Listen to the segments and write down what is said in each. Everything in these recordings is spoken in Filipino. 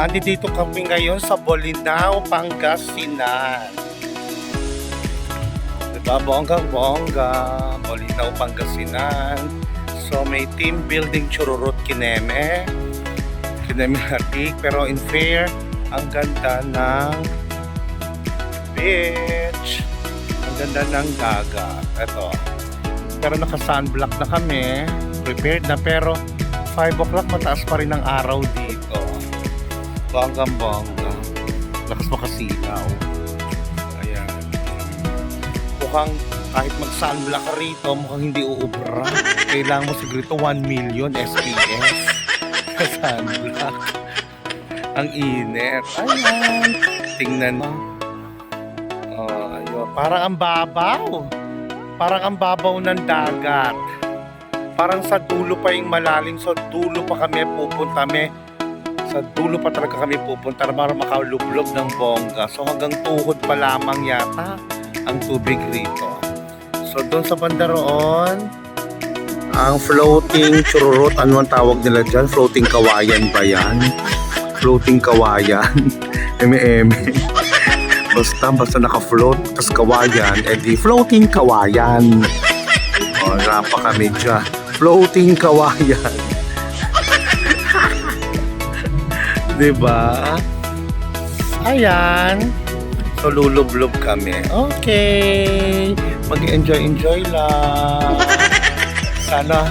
Andito kami ngayon sa Bolinao, Pangasinan. Diba? Bonggang-bongga. Bolinao, Pangasinan. So may team building Chururut Kineme. Kineme Hatik. Pero in fair, ang ganda ng beach. Ang ganda ng dagat. Ito. Pero naka-sunblock na kami. Prepared na. Pero 5 o'clock mataas pa rin ang araw dito. Bonggang-bongga. Lakas makasilaw. Ayan. Mukhang kahit mag-sunblock ka rito, mukhang hindi uubra. Kailangan mo siguro 1 million SPF sa sunblock. Ang init. Ayan. Tingnan mo. Oh, ayun. Parang ang babaw. Parang ang babaw ng dagat. Parang sa dulo pa yung malalim. So dulo pa kami pupunta. Sa dulo pa talaga kami pupunta para makalublob ng bongga. So hanggang tuhod pa lamang yata ang tubig rito. So doon sa banda roon, ang floating chururut, ano ang tawag nila dyan? Floating kawayan ba yan? Floating kawayan. Eme-eme. Basta naka-float, tas kawayan, edi floating kawayan. O, rapa kami dyan. Floating kawayan. Diba? Ayan. So, lulublob kami. Okay. Mag-enjoy lang. Sana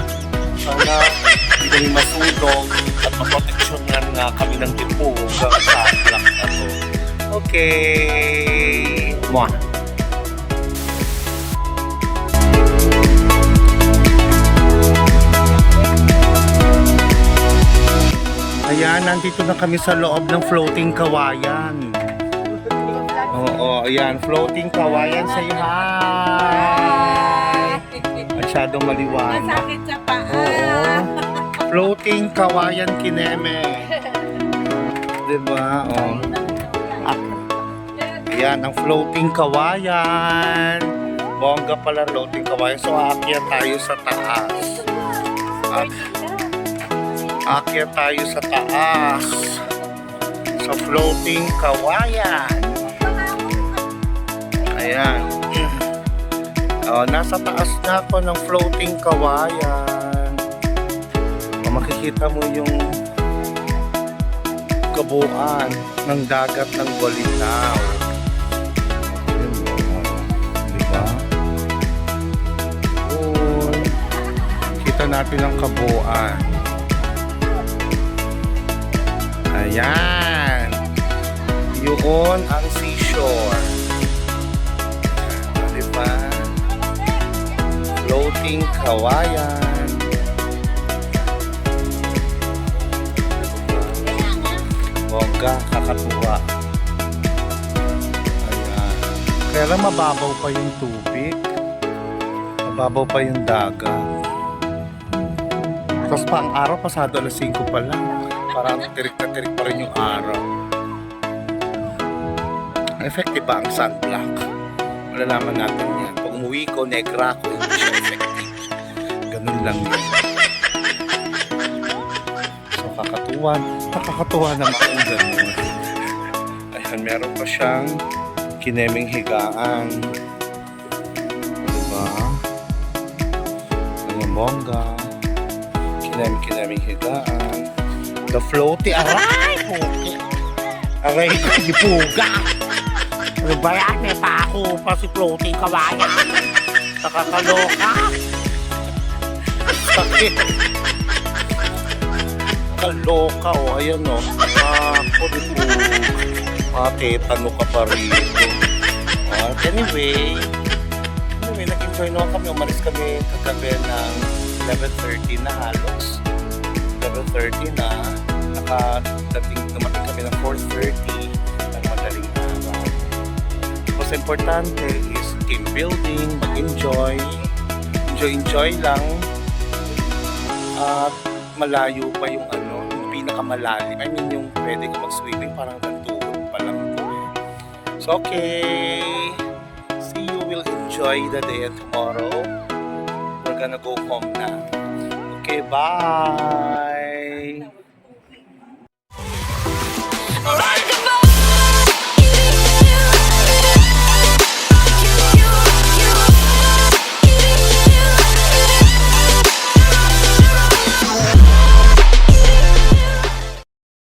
hindi kami masunog at maproteksyonan nga kami ng tipo sa plak na to. Okay. Mwah. Ayan, nandito na kami sa loob ng floating kawayan. Oo, ayan, floating kawayan. Say hi! Masyadong maliwanag. Masakit sa paa. Oo. Floating kawayan Kineme. Diba? Oh. Ayan, ang floating kawayan. Bongga pala floating kawayan. So, aakyat tayo sa taas. Aakyat tayo sa taas. Sa floating kawayan. Ayan. Nasa taas na ako ng floating kawayan. Makikita mo yung kabuuan ng dagat ng Bolinao. Diba? Kita natin ang kabuuan. Ayan. Yun ang seashore. Diba? Floating kawayan. Bongga, kakatuwa. Ayan. Kaya lang mababaw pa yung tubig. Mababaw pa yung dagat. Tapos pa ang araw, pasado alas 5 pa lang. Parang tirik na tirik pa rin yung araw. Effective ba ang sunblock? Malalaman natin yan. Pag umuwi ko, negra ko, hindi siya effective. Ganun lang yun. So, nakakatuwa naman ang ganun. Ayan, meron pa siyang kineming higaan. Diba? Ang bongga. Kineming higaan. The floaty, aray! Aray, di puga! Ano ba yan? May pako pa si floating kawayan. Nakakaloka. Sakit. Kaloka, o. Ayan, o. Ako, di puga. Tetano ka pa rito. Anyway, nag-enjoy naman kami. Umalis kami kagabi ng 11:30 na halos. 11:30 na. Dumating kami ng 4:30 ng madaling araw. Mas importante is team building, mag-enjoy. Enjoy lang. At malayo pa yung yung pinakamalalim. I mean, yung pwede ka mag-swimming, parang kantuhod pa lang ito. So, okay. See you. Will enjoy the day and tomorrow we're gonna go home na. Okay, bye! Alright.